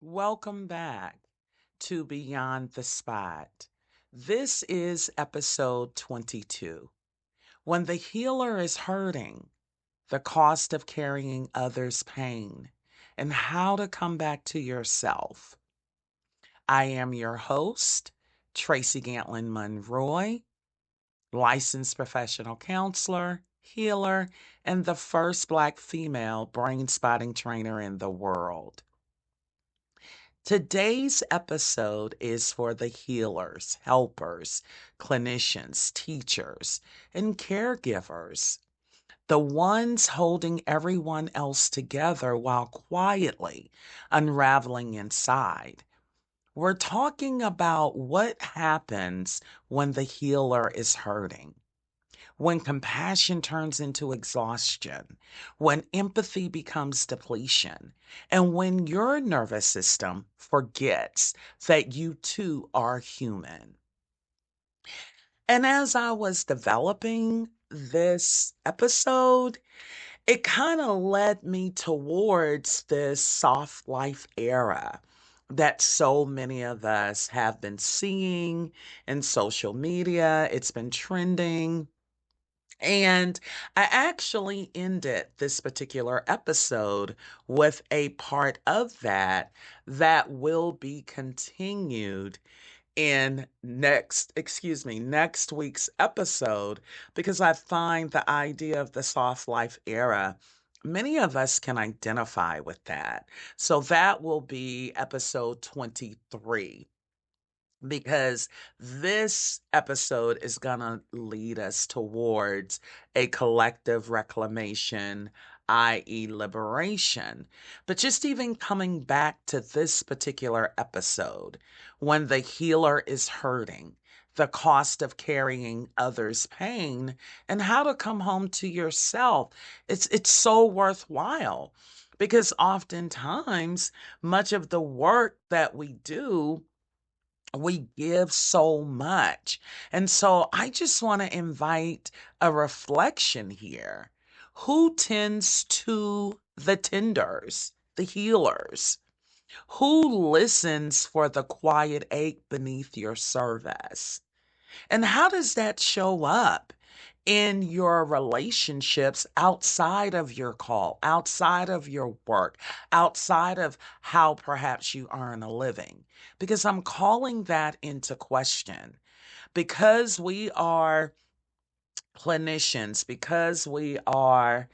Welcome back to Beyond the Spot. This is episode 22. When the healer is hurting, the cost of carrying others' pain, and how to come back to yourself. I am your host, Tracy Gantlin-Monroy, licensed professional counselor, healer, and the first Black female brain spotting trainer in the world. Today's episode is for the healers, helpers, clinicians, teachers, and caregivers, the ones holding everyone else together while quietly unraveling inside. We're talking about what happens when the healer is hurting, when compassion turns into exhaustion, when empathy becomes depletion, and when your nervous system forgets that you too are human. And as I was developing this episode, it kind of led me towards this soft life era that so many of us have been seeing in social media. It's been trending. And I actually ended this particular episode with a part of that will be continued in next week's episode, because I find the idea of the soft life era, many of us can identify with that. So that will be episode 23, because this episode is going to lead us towards a collective reclamation, i.e., liberation. But just even coming back to this particular episode, when the healer is hurting, the cost of carrying others' pain, and how to come home to yourself, it's so worthwhile. Because oftentimes, much of the work that we do, we give so much. And so I just want to invite a reflection here. Who tends to the tenders, the healers? Who listens for the quiet ache beneath your service? And how does that show up in your relationships outside of your call, outside of your work, outside of how perhaps you earn a living? Because I'm calling that into question. Because we are clinicians, because we are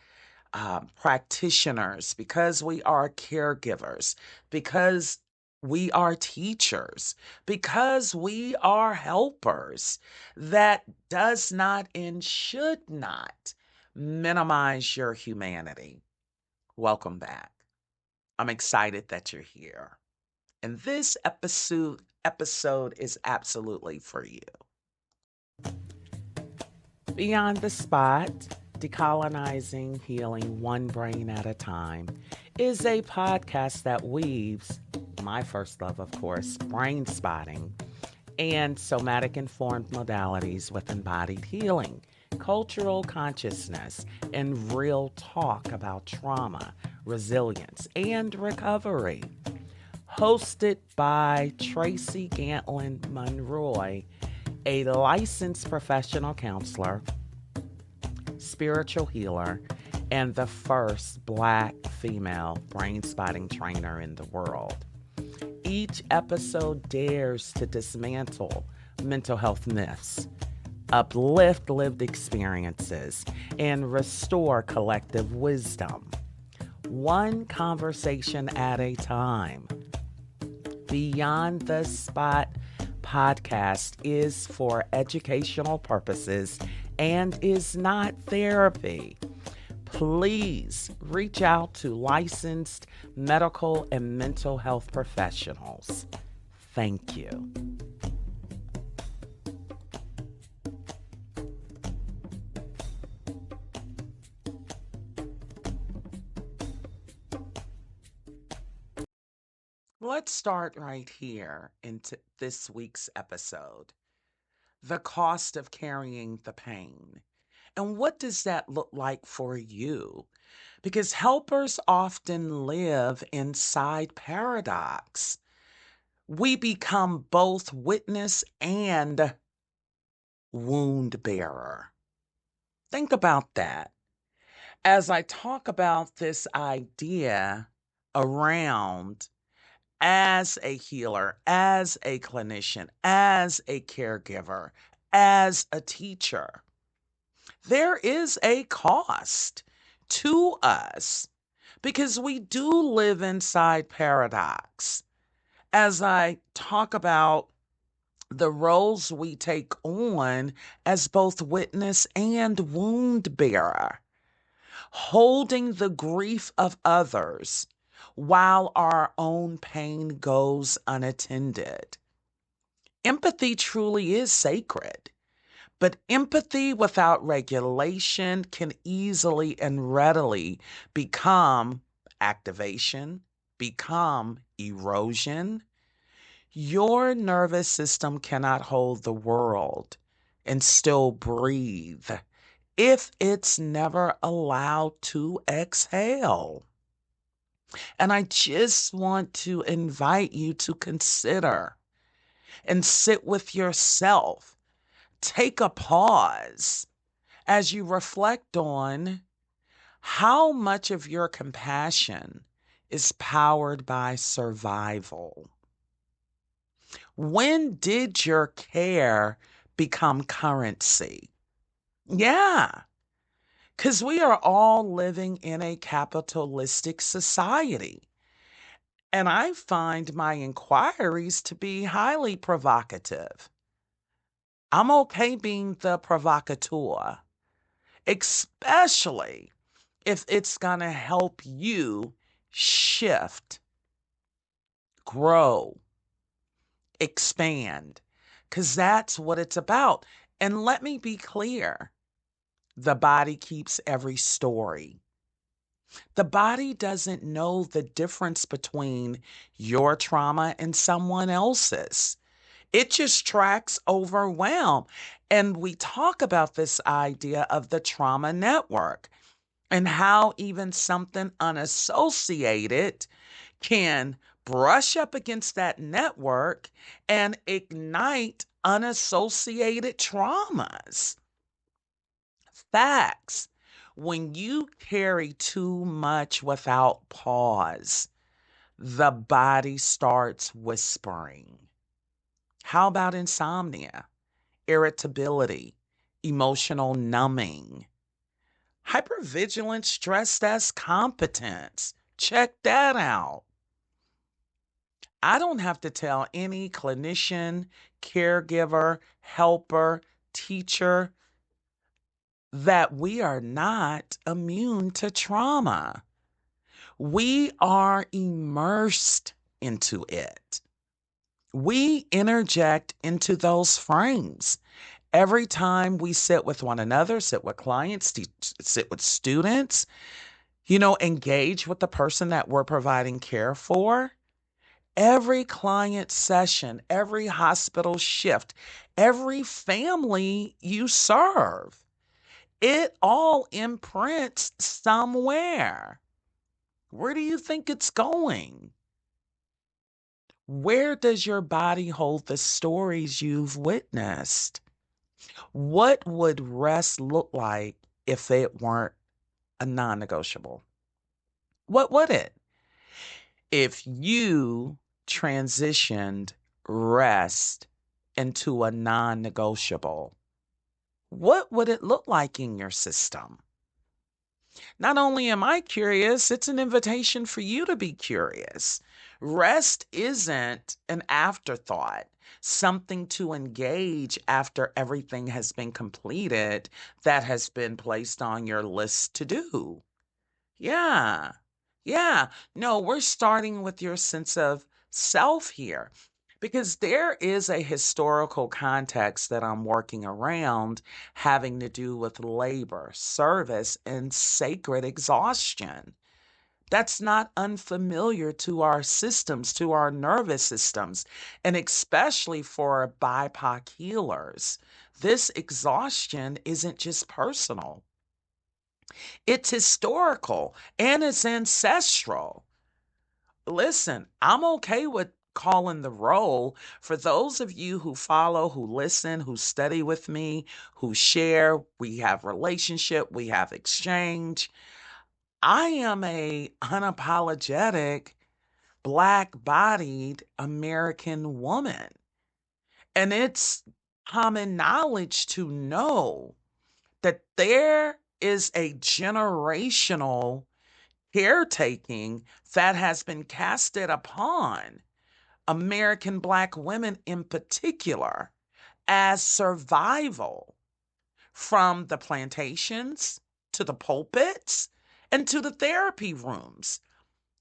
practitioners, because we are caregivers, because we are teachers, because we are helpers, that does not and should not minimize your humanity. Welcome back. I'm excited that you're here. And this episode is absolutely for you. Beyond the Spot, Decolonizing Healing One Brain at a Time, is a podcast that weaves, my first love, of course, brain spotting, and somatic informed modalities with embodied healing, cultural consciousness, and real talk about trauma, resilience, and recovery. Hosted by Tracy Gantlin-Monroy, a licensed professional counselor, spiritual healer, and the first Black female brain spotting trainer in the world. Each episode dares to dismantle mental health myths, uplift lived experiences, and restore collective wisdom. One conversation at a time. Beyond the Spot podcast is for educational purposes and is not therapy. Please reach out to licensed medical and mental health professionals. Thank you. Let's start right here into this week's episode. The cost of carrying the pain. And what does that look like for you? Because helpers often live inside paradox. We become both witness and wound bearer. Think about that. As I talk about this idea around as a healer, as a clinician, as a caregiver, as a teacher, there is a cost to us because we do live inside paradox. As I talk about the roles we take on as both witness and wound bearer, holding the grief of others while our own pain goes unattended. Empathy truly is sacred, but empathy without regulation can easily and readily become activation, become erosion. Your nervous system cannot hold the world and still breathe if it's never allowed to exhale. And I just want to invite you to consider and sit with yourself. Take a pause as you reflect on how much of your compassion is powered by survival. When did your care become currency? Yeah, because we are all living in a capitalistic society. And I find my inquiries to be highly provocative. I'm okay being the provocateur, especially if it's going to help you shift, grow, expand, because that's what it's about. And let me be clear, the body keeps every story. The body doesn't know the difference between your trauma and someone else's. It just tracks overwhelm. And we talk about this idea of the trauma network and how even something unassociated can brush up against that network and ignite unassociated traumas. Facts. When you carry too much without pause, the body starts whispering. How about insomnia, irritability, emotional numbing, hypervigilance stressed as competence? Check that out. I don't have to tell any clinician, caregiver, helper, teacher that we are not immune to trauma. We are immersed into it. We interject into those frames. Every time we sit with one another, sit with clients, sit with students, engage with the person that we're providing care for, every client session, every hospital shift, every family you serve, it all imprints somewhere. Where do you think it's going? Where does your body hold the stories you've witnessed? What would rest look like if it weren't a non negotiable? What would it? If you transitioned rest into a non negotiable, what would it look like in your system? Not only am I curious, it's an invitation for you to be curious. Rest isn't an afterthought, something to engage after everything has been completed that has been placed on your list to do. Yeah. Yeah. No, we're starting with your sense of self here because there is a historical context that I'm working around having to do with labor, service, and sacred exhaustion. That's not unfamiliar to our systems, to our nervous systems, and especially for BIPOC healers. This exhaustion isn't just personal, it's historical and it's ancestral. Listen, I'm okay with calling the roll. For those of you who follow, who listen, who study with me, who share, we have relationship, we have exchange. I am a unapologetic black-bodied American woman. And it's common knowledge to know that there is a generational caretaking that has been casted upon American Black women in particular as survival, from the plantations to the pulpits and to the therapy rooms.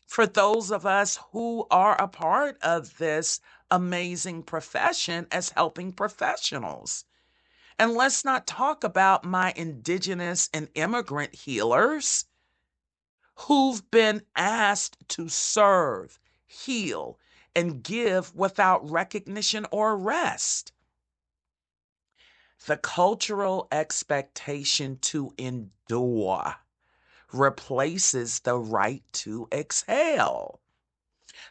For those of us who are a part of this amazing profession as helping professionals. And let's not talk about my indigenous and immigrant healers who've been asked to serve, heal, and give without recognition or rest. The cultural expectation to endure replaces the right to exhale.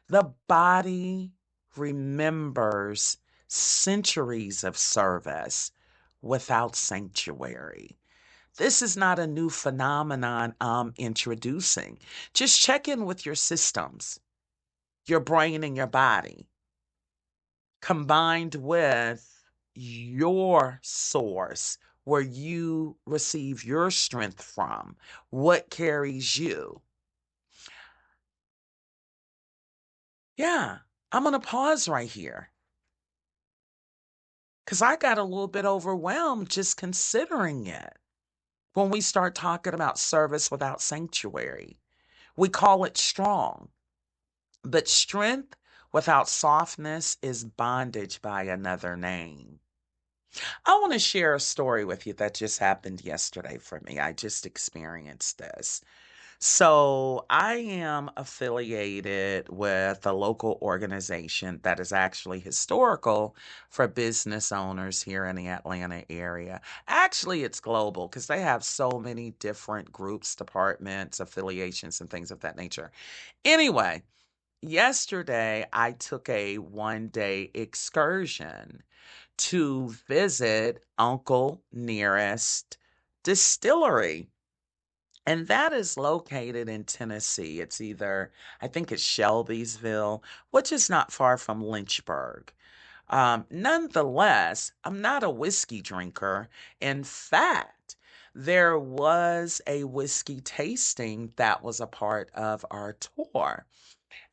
The body remembers centuries of service without sanctuary. This is not a new phenomenon I'm introducing. Just check in with your systems, your brain and your body, combined with your source, where you receive your strength from, what carries you. Yeah, I'm going to pause right here because I got a little bit overwhelmed just considering it. When we start talking about service without sanctuary, we call it strong. But strength without softness is bondage by another name. I want to share a story with you that just happened yesterday for me. I just experienced this. So, I am affiliated with a local organization that is actually historical for business owners here in the Atlanta area. Actually, it's global because they have so many different groups, departments, affiliations, and things of that nature. Anyway, yesterday I took a 1 day excursion to visit Uncle Nearest Distillery. And that is located in Tennessee. It's either, I think it's Shelbyville, which is not far from Lynchburg. Nonetheless, I'm not a whiskey drinker. In fact, there was a whiskey tasting that was a part of our tour.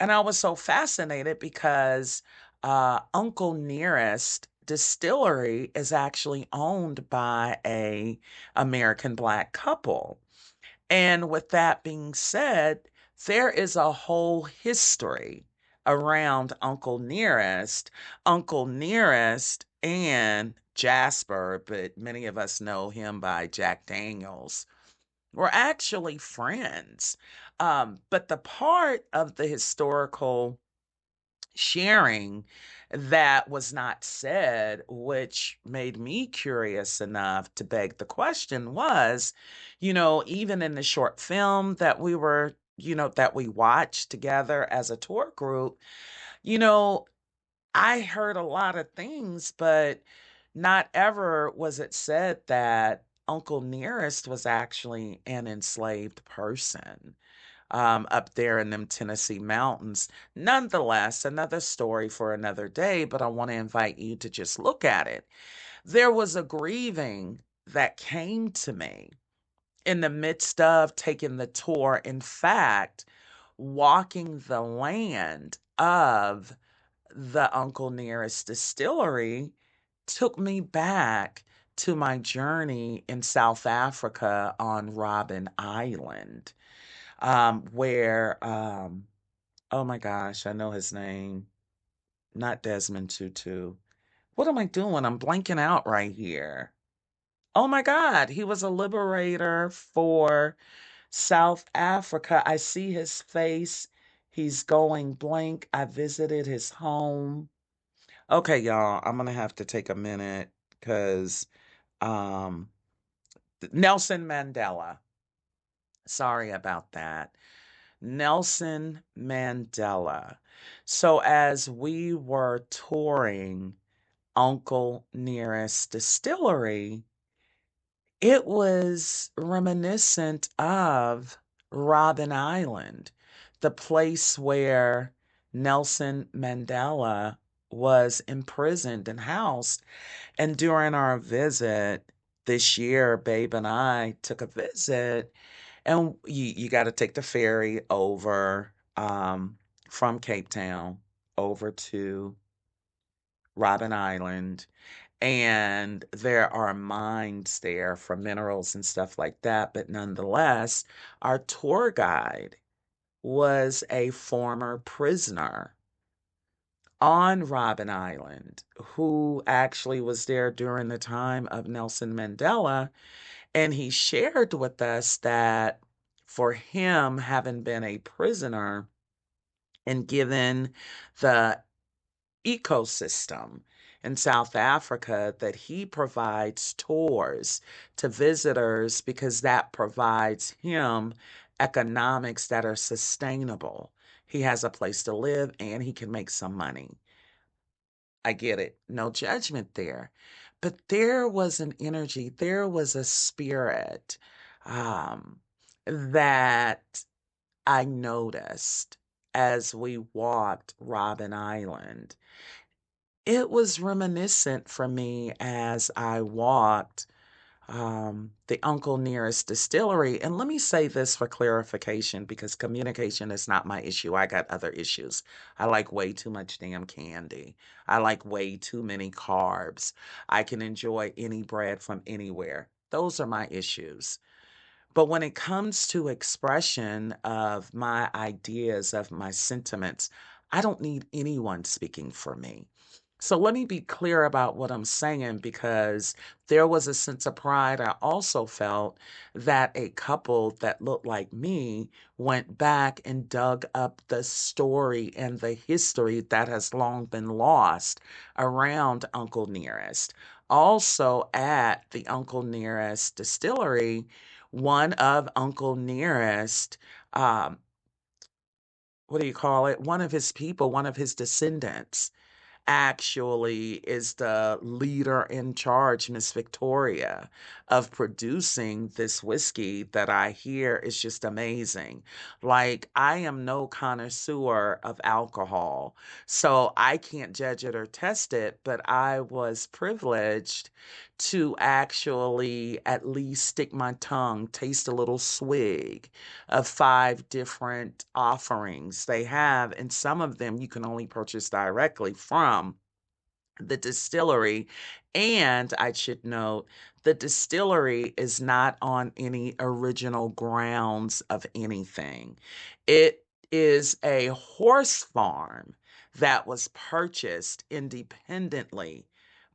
And I was so fascinated because Uncle Nearest Distillery is actually owned by a American Black couple. And with that being said, there is a whole history around Uncle Nearest. Uncle Nearest and Jasper, but many of us know him by Jack Daniels, were actually friends. But the part of the historical sharing that was not said, which made me curious enough to beg the question, was, even in the short film that we were, that we watched together as a tour group, you know, I heard a lot of things, but not ever was it said that Uncle Nearest was actually an enslaved person up there in them Tennessee mountains. Nonetheless, another story for another day, but I want to invite you to just look at it. There was a grieving that came to me in the midst of taking the tour. In fact, walking the land of the Uncle Nearest Distillery took me back to my journey in South Africa on Robben Island, where, oh my gosh, I know his name, not Desmond Tutu. What am I doing? I'm blanking out right here. Oh my God, he was a liberator for South Africa, I see his face. He's going blank. I visited his home. Okay, y'all, I'm gonna have to take a minute because um Nelson Mandela. Sorry about that. Nelson Mandela. So as we were touring Uncle Nearest Distillery, it was reminiscent of Robben Island, the place where Nelson Mandela was imprisoned and housed. And during our visit this year, Babe and I took a visit, and you got to take the ferry over from Cape Town over to Robben Island, and there are mines there for minerals and stuff like that. But nonetheless, our tour guide was a former prisoner on Robben Island who actually was there during the time of Nelson Mandela. And he shared with us that for him, having been a prisoner and given the ecosystem in South Africa, that he provides tours to visitors because that provides him economics that are sustainable. He has a place to live and he can make some money. I get it. No judgment there. But there was an energy, there was a spirit um, that I noticed as we walked Robben Island. It was reminiscent for me as I walked the Uncle Nearest Distillery. And let me say this for clarification because communication is not my issue. I got other issues. I like way too much damn candy. I like way too many carbs. I can enjoy any bread from anywhere. Those are my issues. But when it comes to expression of my ideas, of my sentiments, I don't need anyone speaking for me. So let me be clear about what I'm saying because there was a sense of pride I also felt that a couple that looked like me went back and dug up the story and the history that has long been lost around Uncle Nearest. Also, at the Uncle Nearest distillery, one of Uncle Nearest, um, what do you call it? One of his people, one of his descendants actually is the leader in charge, Miss Victoria, of producing this whiskey that I hear is just amazing. Like, I am no connoisseur of alcohol, so I can't judge it or test it, but I was privileged to actually at least stick my tongue, taste a little swig of 5 different offerings they have, and some of them you can only purchase directly from the distillery. And I should note, the distillery is not on any original grounds of anything. It is a horse farm that was purchased independently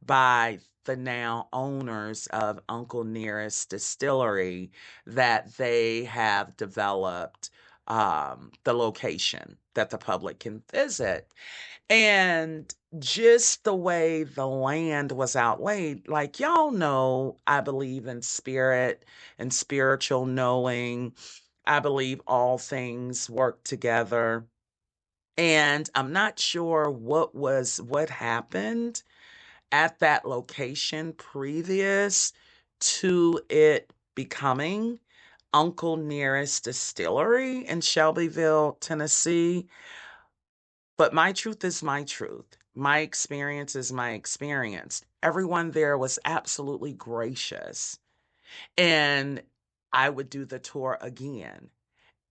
by the now owners of Uncle Nearest Distillery, that they have developed the location that the public can visit. And just the way the land was outlaid, like y'all know, I believe in spirit and spiritual knowing. I believe all things work together. And I'm not sure what happened at that location previous to it becoming Uncle Nearest Distillery in Shelbyville, Tennessee. But my truth is my truth. My experience is my experience. Everyone there was absolutely gracious. And I would do the tour again.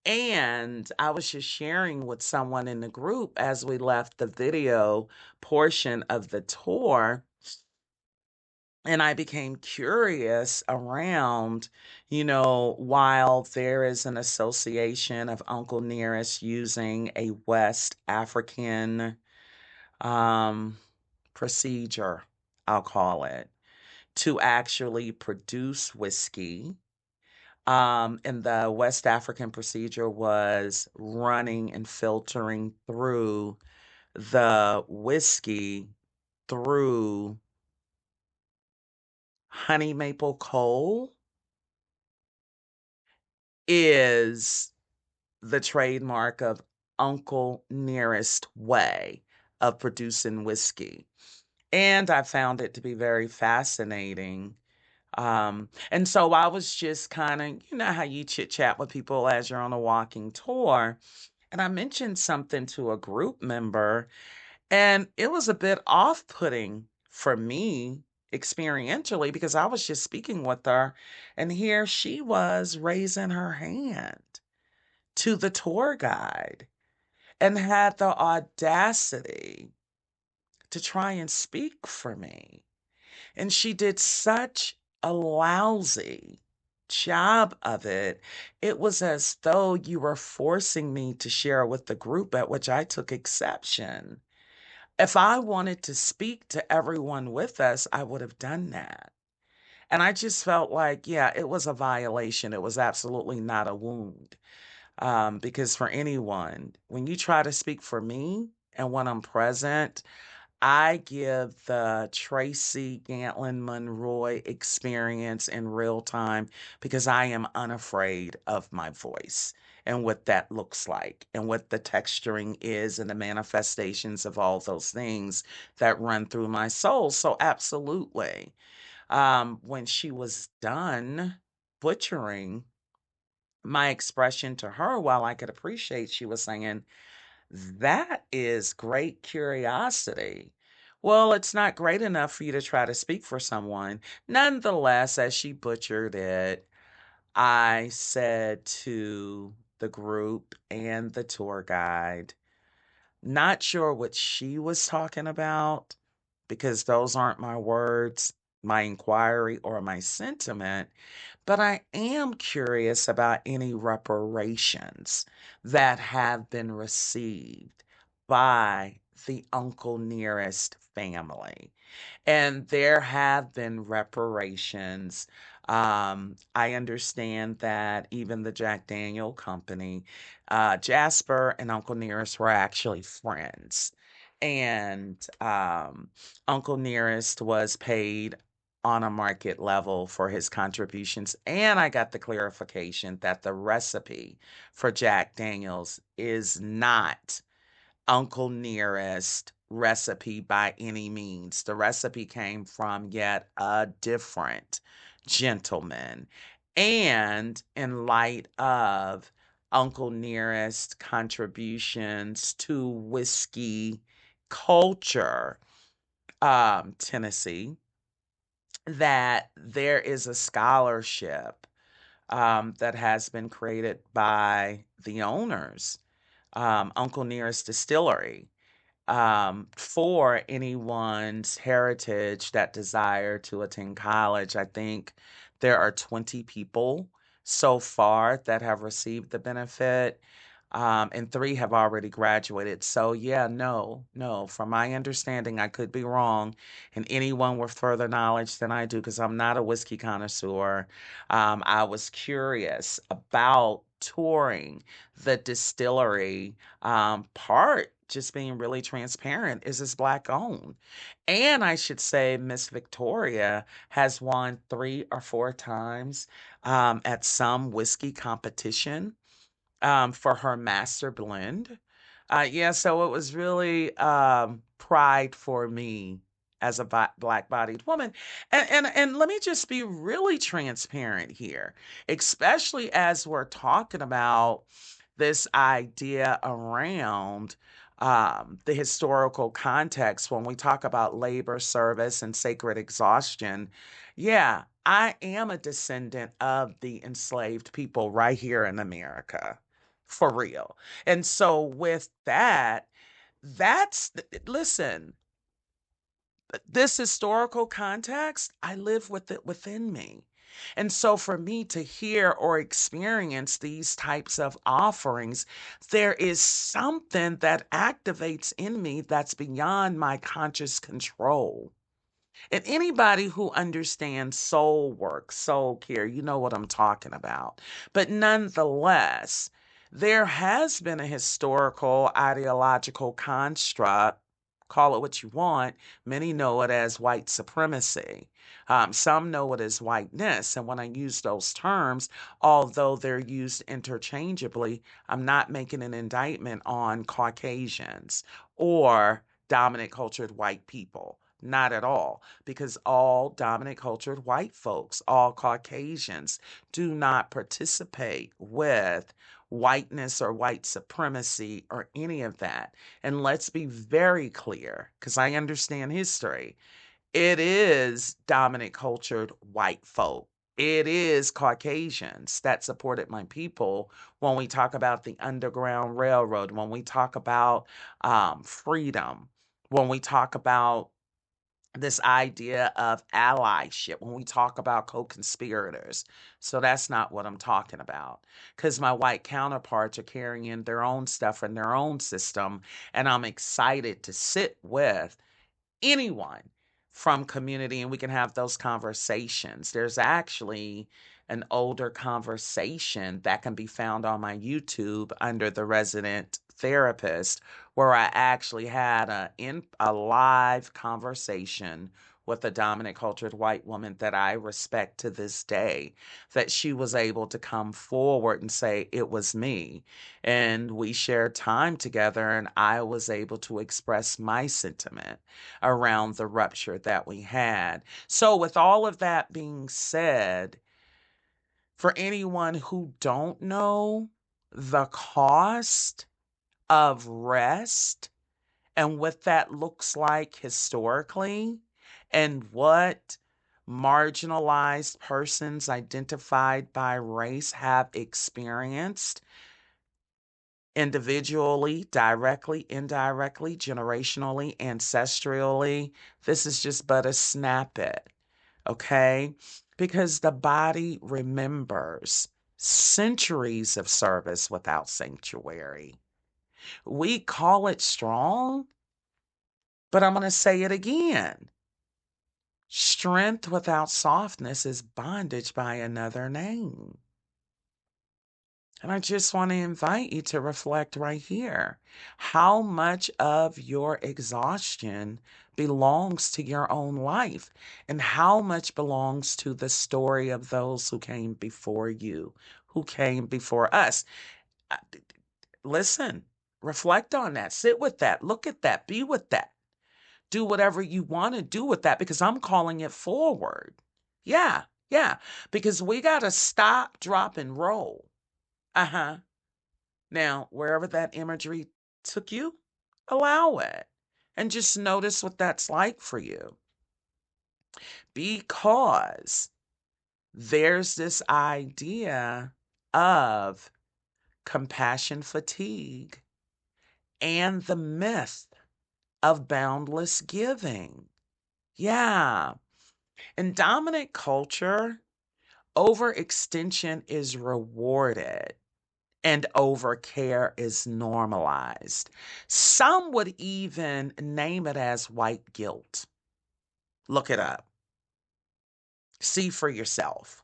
And I was just sharing with someone in the group as we left the video portion of the tour. And I became curious around, while there is an association of Uncle Nearest using a West African um, procedure, I'll call it, to actually produce whiskey. And the West African procedure was running and filtering through the whiskey through honey maple coal is the trademark of Uncle Nearest way of producing whiskey. And I found it to be very fascinating. And so I was just kind of, you know, how you chit chat with people as you're on a walking tour. And I mentioned something to a group member, and it was a bit off putting for me experientially because I was just speaking with her, and here she was raising her hand to the tour guide and had the audacity to try and speak for me. And she did such a lousy job of it. It was as though you were forcing me to share with the group, at which I took exception. If I wanted to speak to everyone with us, I would have done that. And I just felt like, yeah, it was a violation. It was absolutely not a wound. Because for anyone, when you try to speak for me and when I'm present, I give the Tracy Gantlin-Monroy experience in real time because I am unafraid of my voice and what that looks like and what the texturing is and the manifestations of all those things that run through my soul. So absolutely. When she was done butchering my expression to her, while I could appreciate, she was saying, that is great curiosity. Well, it's not great enough for you to try to speak for someone. Nonetheless, as she butchered it, I said to the group and the tour guide, not sure what she was talking about because those aren't my words, my inquiry, or my sentiment. But I am curious about any reparations that have been received by the Uncle Nearest family. And there have been reparations. I understand that even the Jack Daniel Company, Jasper and Uncle Nearest were actually friends. And Uncle Nearest was paid on a market level for his contributions. And I got the clarification that the recipe for Jack Daniels is not Uncle Nearest recipe by any means. The recipe came from yet a different gentleman. And in light of Uncle Nearest contributions to whiskey culture, Tennessee, that there is a scholarship that has been created by the owners, Uncle Nearest Distillery, for anyone's heritage that desire to attend college. I think there are 20 people so far that have received the benefit, and three have already graduated. So, yeah, no, no. From my understanding, I could be wrong, and anyone with further knowledge than I do, because I'm not a whiskey connoisseur. I was curious about touring the distillery. Part just being really transparent is it's Black owned. And I should say, Miss Victoria has won 3 or 4 times at some whiskey competition for her master blend. Yeah, so it was really pride for me as a black-bodied woman. And let me just be really transparent here, especially as we're talking about this idea around the historical context when we talk about labor, service, and sacred exhaustion. Yeah, I am a descendant of the enslaved people right here in America, for real. And so with that, listen, this historical context, I live with it within me. And so for me to hear or experience these types of offerings, there is something that activates in me that's beyond my conscious control. And anybody who understands soul work, soul care, you know what I'm talking about. But nonetheless, there has been a historical ideological construct, call it what you want. Many know it as white supremacy. Some know it as whiteness. And when I use those terms, although they're used interchangeably, I'm not making an indictment on Caucasians or dominant cultured white people. Not at all, because all dominant cultured white folks, all Caucasians, do not participate with whiteness or white supremacy or any of that. And let's be very clear, because I understand history. It is dominant cultured white folk. It is Caucasians that supported my people when we talk about the Underground Railroad, when we talk about freedom, when we talk about this idea of allyship, when we talk about co-conspirators. So that's not what I'm talking about, because my white counterparts are carrying their own stuff in their own system, and I'm excited to sit with anyone from community and we can have those conversations. There's actually an older conversation that can be found on my YouTube under the resident therapist, where I actually had a live conversation with a dominant cultured white woman that I respect to this day, that she was able to come forward and say it was me, and we shared time together, and I was able to express my sentiment around the rupture that we had. So with all of that being said, for anyone who don't know the cost of rest and what that looks like historically, and what marginalized persons identified by race have experienced individually, directly, indirectly, generationally, ancestrally, this is just but a snippet, okay? Because the body remembers centuries of service without sanctuary. We call it strong, but I'm going to say it again. Strength without softness is bondage by another name. And I just want to invite you to reflect right here. How much of your exhaustion belongs to your own life? And how much belongs to the story of those who came before you, who came before us? Uh, Listen, reflect on that, sit with that, look at that, be with that. Do whatever you want to do with that, because I'm calling it forward. Yeah, yeah, because we got to stop, drop, and roll. Uh huh. Now, wherever that imagery took you, allow it and just notice what that's like for you. Because there's this idea of compassion fatigue and the myth of boundless giving. Yeah. In dominant culture, overextension is rewarded and overcare is normalized. Some would even name it as white guilt. Look it up. See for yourself.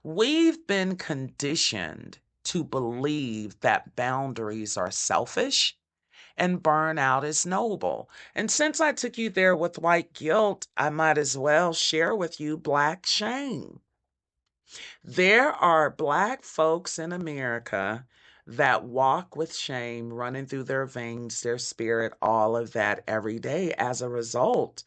We've been conditioned to believe that boundaries are selfish and burnout is noble. And since I took you there with white guilt, I might as well share with you black shame. There are Black folks in America that walk with shame running through their veins, their spirit, all of that every day as a result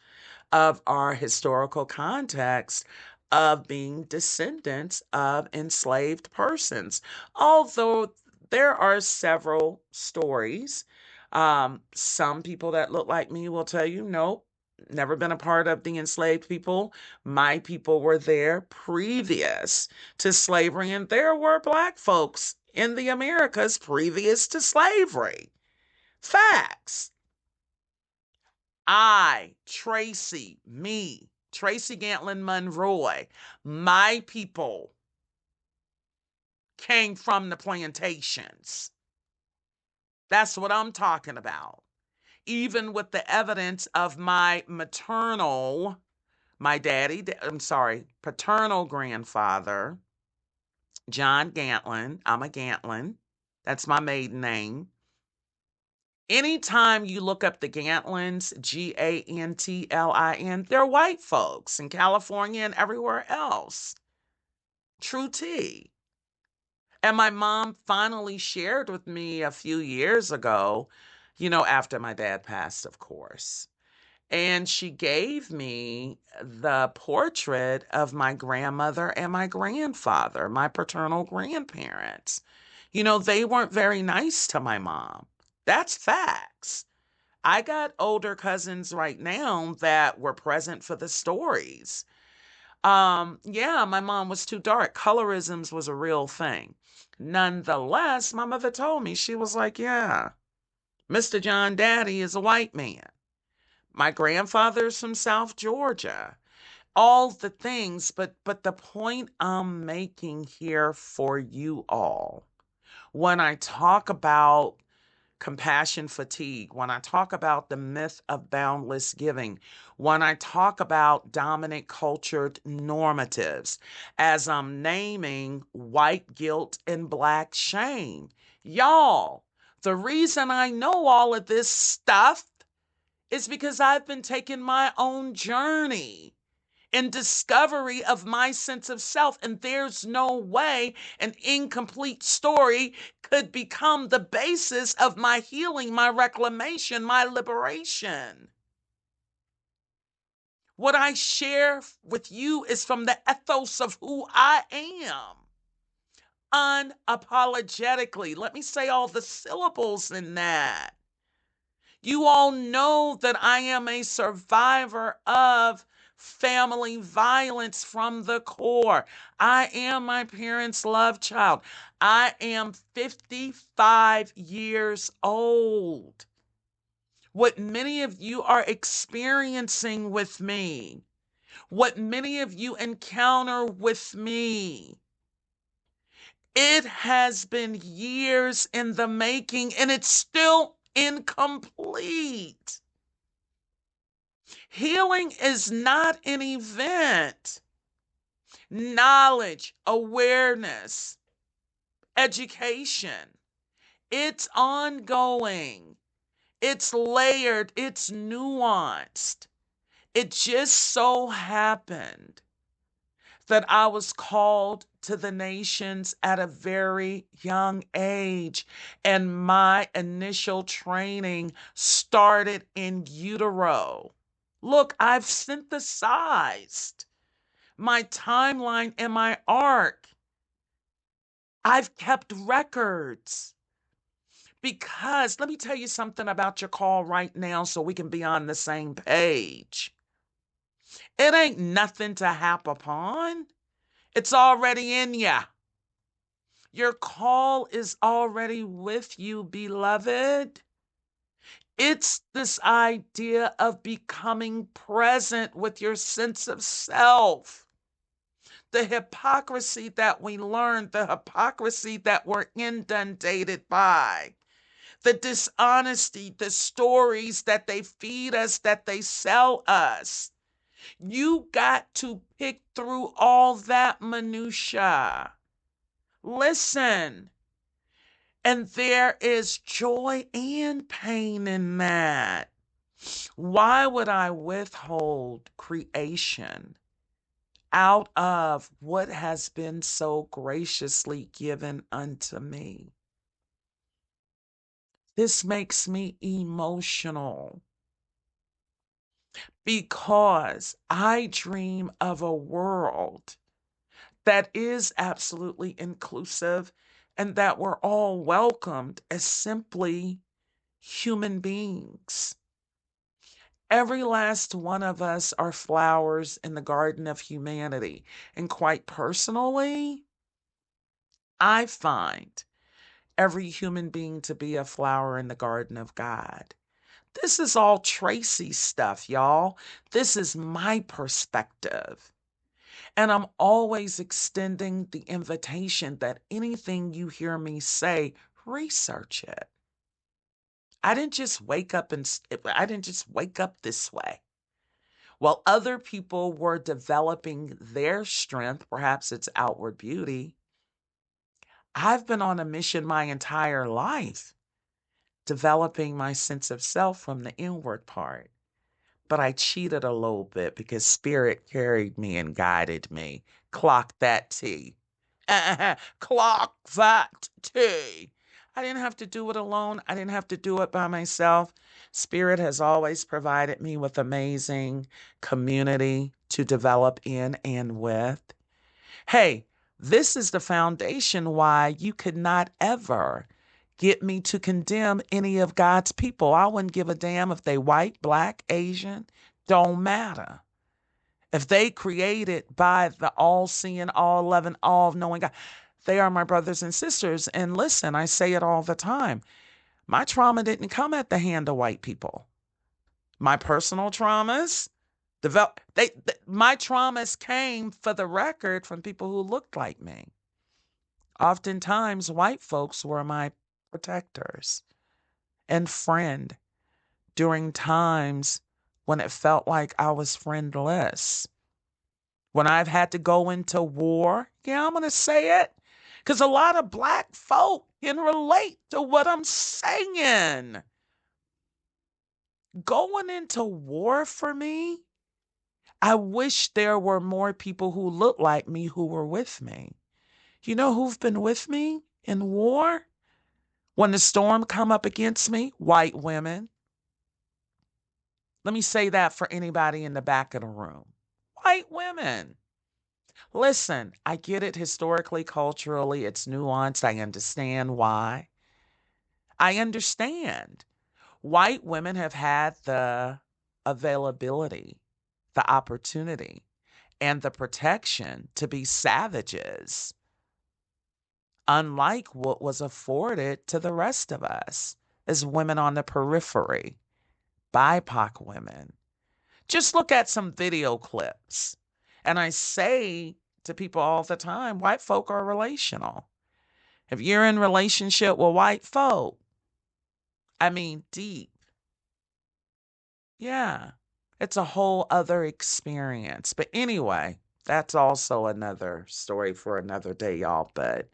of our historical context of being descendants of enslaved persons. Although there are several stories, some people that look like me will tell you, nope, never been a part of the enslaved people. My people were there previous to slavery, and there were Black folks in the Americas previous to slavery. Facts. Tracy Gantlin-Monroy, my people came from the plantations. That's what I'm talking about. Even with the evidence of my maternal I'm sorry, paternal grandfather, John Gantlin. I'm a Gantlin. That's my maiden name. Anytime you look up the Gantlins, Gantlin, they're white folks in California and everywhere else. True T. And my mom finally shared with me a few years ago, after my dad passed, of course. And she gave me the portrait of my grandmother and my grandfather, my paternal grandparents. They weren't very nice to my mom. That's facts. I got older cousins right now that were present for the stories. Yeah, my mom was too dark. Colorisms was a real thing. Nonetheless, my mother told me, she was like, yeah, Mr. John Daddy is a white man. My grandfather's from South Georgia. All the things, but the point I'm making here for you all, when I talk about compassion fatigue, when I talk about the myth of boundless giving, when I talk about dominant cultured normatives, as I'm naming white guilt and black shame, y'all, the reason I know all of this stuff is because I've been taking my own journey in discovery of my sense of self. And there's no way an incomplete story could become the basis of my healing, my reclamation, my liberation. What I share with you is from the ethos of who I am, unapologetically. Let me say all the syllables in that. You all know that I am a survivor of family violence from the core. I am my parents' love child. I am 55 years old. What many of you are experiencing with me, what many of you encounter with me, it has been years in the making and it's still incomplete. Healing is not an event. Knowledge, awareness, education, it's ongoing. It's layered. It's nuanced. It just so happened that I was called to the nations at a very young age, and my initial training started in utero. Look, I've synthesized my timeline and my arc. I've kept records because let me tell you something about your call right now so we can be on the same page. It ain't nothing to hap upon. It's already in ya. Your call is already with you, beloved. It's this idea of becoming present with your sense of self. The hypocrisy that we learned, the hypocrisy that we're inundated by, the dishonesty, the stories that they feed us, that they sell us. You got to pick through all that minutia. Listen, and there is joy and pain in that. Why would I withhold creation out of what has been so graciously given unto me? This makes me emotional because I dream of a world that is absolutely inclusive and that we're all welcomed as simply human beings. Every last one of us are flowers in the garden of humanity. And quite personally, I find every human being to be a flower in the garden of God. This is all Tracy stuff, y'all. This is my perspective. And I'm always extending the invitation that anything you hear me say, research it. I didn't just wake up this way. While other people were developing their strength, perhaps it's outward beauty, I've been on a mission my entire life, developing my sense of self from the inward part. But I cheated a little bit because spirit carried me and guided me. Clock that T. Clock that T. I didn't have to do it alone. I didn't have to do it by myself. Spirit has always provided me with amazing community to develop in and with. Hey, this is the foundation why you could not ever get me to condemn any of God's people. I wouldn't give a damn if they white, black, Asian, don't matter. If they created by the all-seeing, all-loving, all-knowing God, they are my brothers and sisters. And listen, I say it all the time. My trauma didn't come at the hand of white people. My personal traumas, my traumas came, for the record, from people who looked like me. Oftentimes, white folks were my protectors and friend during times when it felt like I was friendless. When I've had to go into war, yeah, I'm going to say it, because a lot of black folk can relate to what I'm saying. Going into war for me, I wish there were more people who look like me who were with me. You know who've been with me in war? When the storm come up against me, white women. Let me say that for anybody in the back of the room. White women. Listen, I get it historically, culturally, it's nuanced. I understand why. I understand. White women have had the availability, the opportunity, and the protection to be savages, unlike what was afforded to the rest of us as women on the periphery, BIPOC women. Just look at some video clips. And I say to people all the time, white folk are relational. If you're in relationship with white folk, I mean deep, yeah, it's a whole other experience. But anyway, that's also another story for another day, y'all. But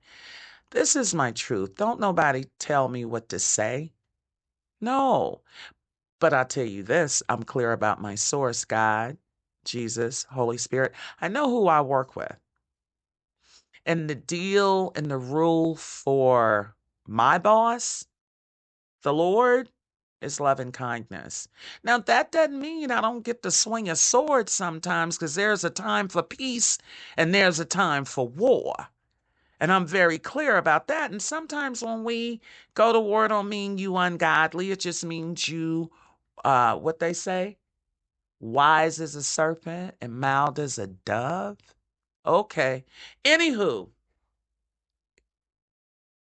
this is my truth. Don't nobody tell me what to say. No. But I'll tell you this, I'm clear about my source, God, Jesus, Holy Spirit. I know who I work with. And the deal and the rule for my boss, the Lord, is love and kindness. Now, that doesn't mean I don't get to swing a sword sometimes, because there's a time for peace and there's a time for war. And I'm very clear about that. And sometimes when we go to war, it don't mean you ungodly. It just means you, what they say, wise as a serpent and mild as a dove. Okay. Anywho,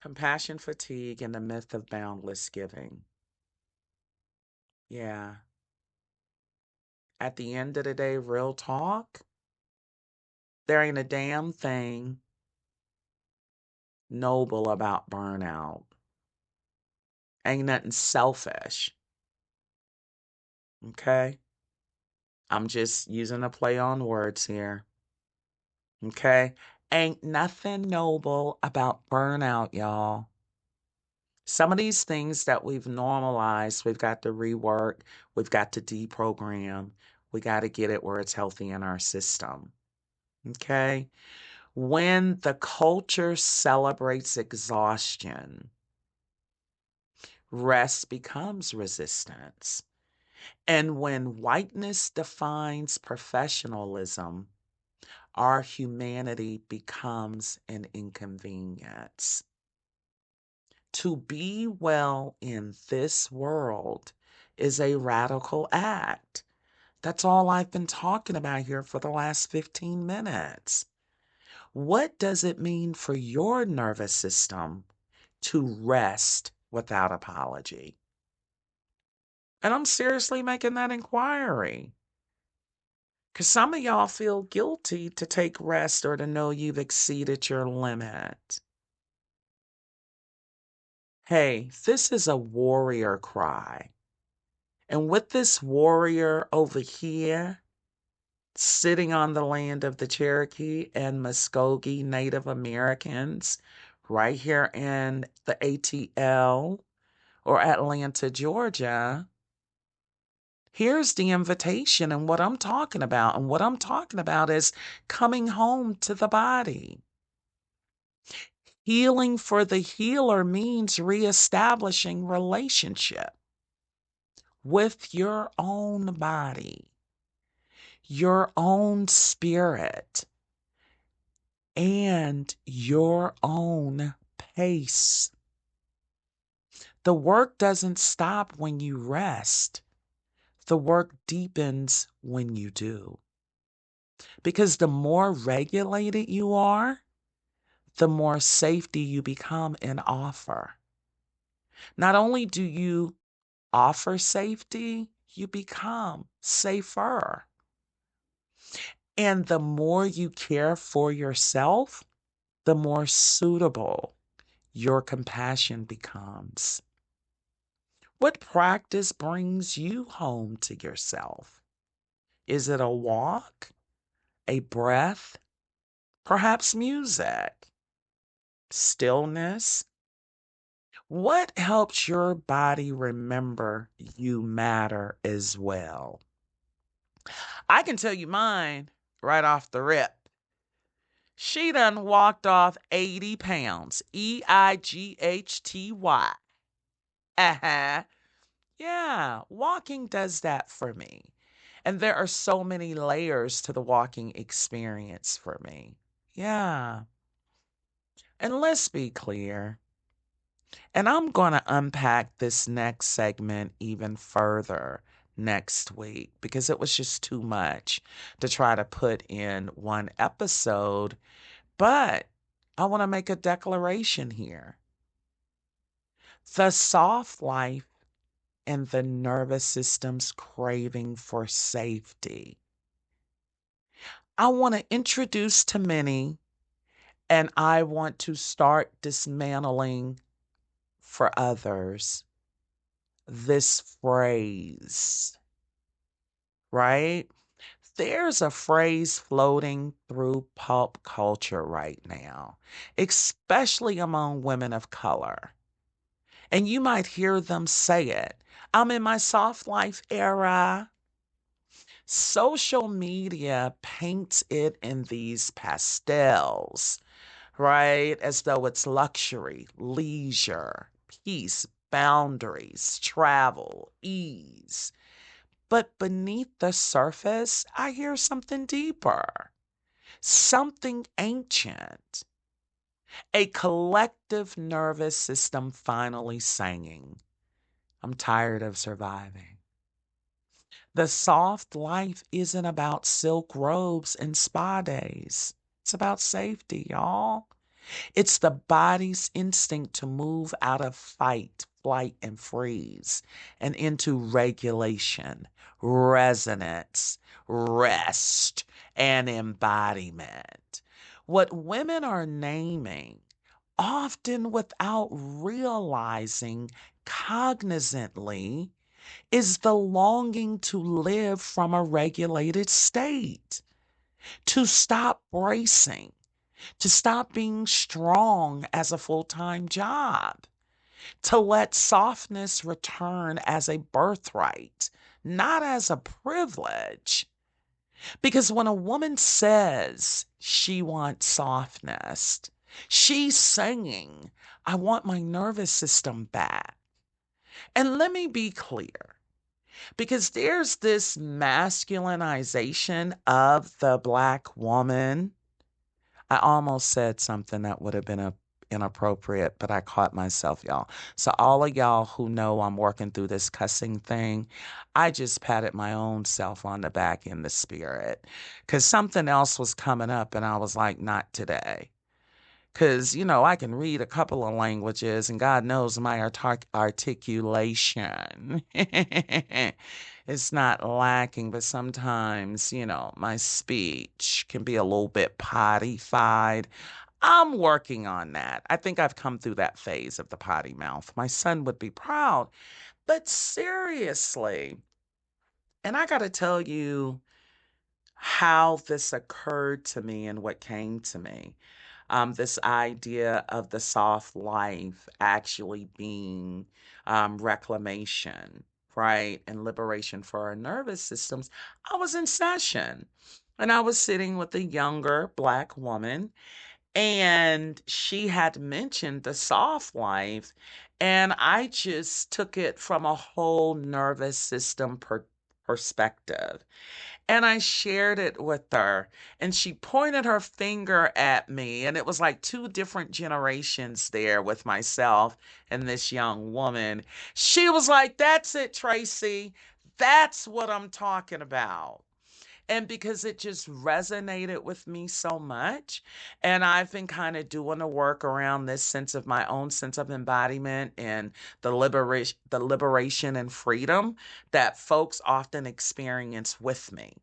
compassion fatigue and the myth of boundless giving. Yeah. At the end of the day, real talk, there ain't a damn thing noble about burnout. Ain't nothing selfish. Okay? I'm just using a play on words here. Okay? Ain't nothing noble about burnout, y'all. Some of these things that we've normalized, we've got to rework, we've got to deprogram, we got to get it where it's healthy in our system. Okay? When the culture celebrates exhaustion, rest becomes resistance. And when whiteness defines professionalism, our humanity becomes an inconvenience. To be well in this world is a radical act. That's all I've been talking about here for the last 15 minutes. What does it mean for your nervous system to rest without apology? And I'm seriously making that inquiry. Because some of y'all feel guilty to take rest or to know you've exceeded your limit. Hey, this is a warrior cry. And with this warrior over here, sitting on the land of the Cherokee and Muskogee Native Americans right here in the ATL or Atlanta, Georgia. Here's the invitation and what I'm talking about. And what I'm talking about is coming home to the body. Healing for the healer means reestablishing relationship with your own body, your own spirit, and your own pace. The work doesn't stop when you rest. The work deepens when you do. Because the more regulated you are, the more safety you become and offer. Not only do you offer safety, you become safer. And the more you care for yourself, the more suitable your compassion becomes. What practice brings you home to yourself? Is it a walk, a breath, perhaps music, stillness? What helps your body remember you matter as well? I can tell you mine right off the rip. She done walked off 80 pounds. EIGHTY. Uh-huh. Yeah, walking does that for me. And there are so many layers to the walking experience for me. Yeah. And let's be clear. And I'm going to unpack this next segment even further next week because it was just too much to try to put in one episode. But I want to make a declaration here. The soft life and the nervous system's craving for safety. I want to introduce to many, and I want to start dismantling for others this phrase, right? There's a phrase floating through pop culture right now, especially among women of color. And you might hear them say it. I'm in my soft life era. Social media paints it in these pastels, right? As though it's luxury, leisure, peace, boundaries, travel, ease. But beneath the surface, I hear something deeper, something ancient, a collective nervous system finally singing, I'm tired of surviving. The soft life isn't about silk robes and spa days. It's about safety, y'all. It's the body's instinct to move out of fight, flight, and freeze and into regulation, resonance, rest, and embodiment. What women are naming, often without realizing cognizantly, is the longing to live from a regulated state, to stop bracing, to stop being strong as a full-time job, to let softness return as a birthright, not as a privilege. Because when a woman says she wants softness, she's saying, I want my nervous system back. And let me be clear, because there's this masculinization of the Black woman. I almost said something that would have been inappropriate, but I caught myself, y'all. So all of y'all who know I'm working through this cussing thing, I just patted my own self on the back in the spirit because something else was coming up and I was like, not today. Because, I can read a couple of languages and God knows my articulation. It's not lacking, but sometimes, my speech can be a little bit potty-fied. I'm working on that. I think I've come through that phase of the potty mouth. My son would be proud. But seriously, and I got to tell you, how this occurred to me and what came to me. This idea of the soft life actually being reclamation, right, and liberation for our nervous systems. I was in session and I was sitting with a younger Black woman, and she had mentioned the soft life, and I just took it from a whole nervous system perspective. And I shared it with her, and she pointed her finger at me, and it was like two different generations there with myself and this young woman. She was like, "That's it, Tracy. That's what I'm talking about." And because it just resonated with me so much, and I've been kind of doing the work around this sense of my own sense of embodiment and the liberation and freedom that folks often experience with me.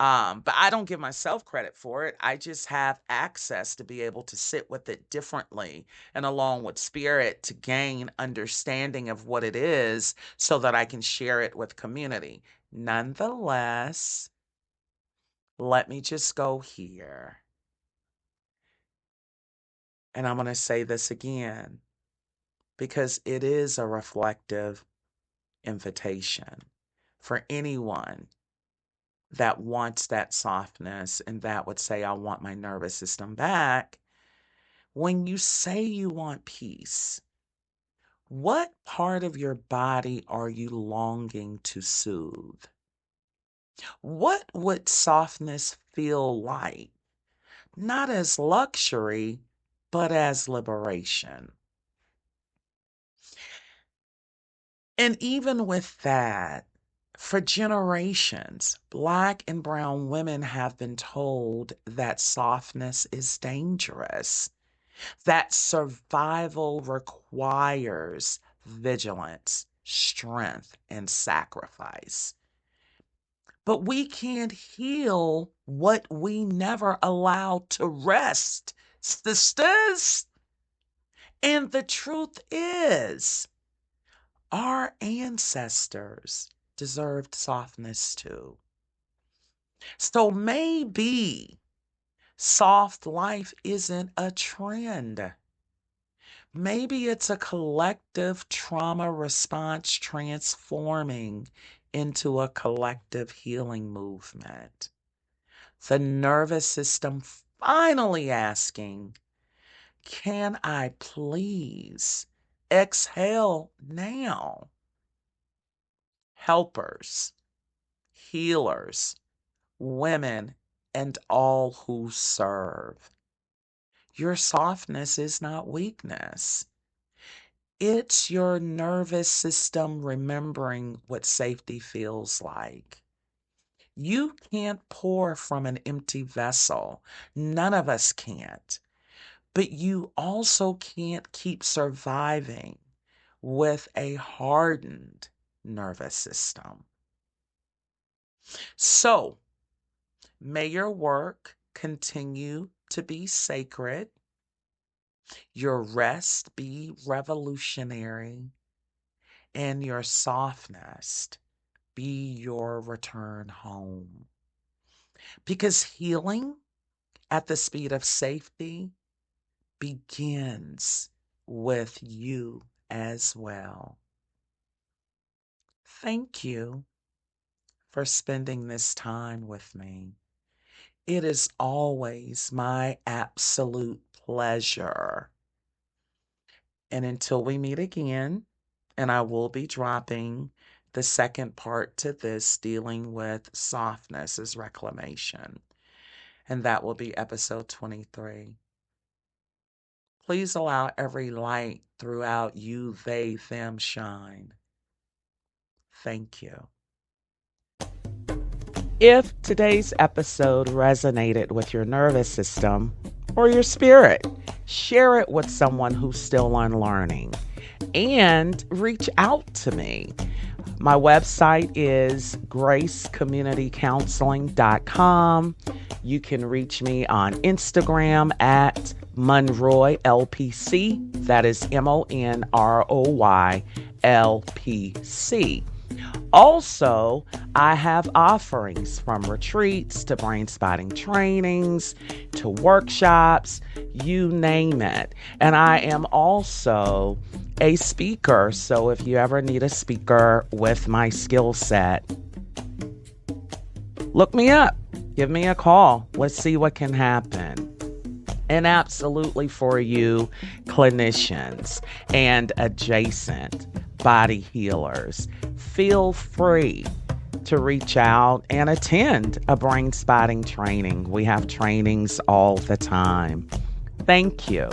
But I don't give myself credit for it. I just have access to be able to sit with it differently and along with spirit to gain understanding of what it is so that I can share it with community. Nonetheless, let me just go here. And I'm going to say this again because it is a reflective invitation for anyone that wants that softness and that would say, I want my nervous system back. When you say you want peace, what part of your body are you longing to soothe? What would softness feel like? Not as luxury, but as liberation. And even with that, for generations, Black and brown women have been told that softness is dangerous, that survival requires vigilance, strength, and sacrifice. But we can't heal what we never allowed to rest, sisters. And the truth is, our ancestors deserved softness too. So maybe soft life isn't a trend. Maybe it's a collective trauma response transforming into a collective healing movement. The nervous system finally asking, can I please exhale now? Helpers, healers, women, and all who serve. Your softness is not weakness. It's your nervous system remembering what safety feels like. You can't pour from an empty vessel. None of us can't. But you also can't keep surviving with a hardened nervous system. So, may your work continue to be sacred, your rest be revolutionary, and your softness be your return home. Because healing at the speed of safety begins with you as well. Thank you for spending this time with me. It is always my absolute pleasure. And until we meet again, and I will be dropping the second part to this dealing with softness as reclamation, and that will be episode 23. Please allow every light throughout you, they, them shine. Thank you. If today's episode resonated with your nervous system or your spirit, share it with someone who's still unlearning and reach out to me. My website is gracecommunitycounseling.com. You can reach me on Instagram at Monroy LPC. That is MONROY LPC. Also, I have offerings from retreats to brain spotting trainings to workshops, you name it. And I am also a speaker. So if you ever need a speaker with my skill set, look me up. Give me a call. Let's see what can happen. And absolutely for you clinicians and adjacent body healers, feel free to reach out and attend a brain spotting training. We have trainings all the time. Thank you.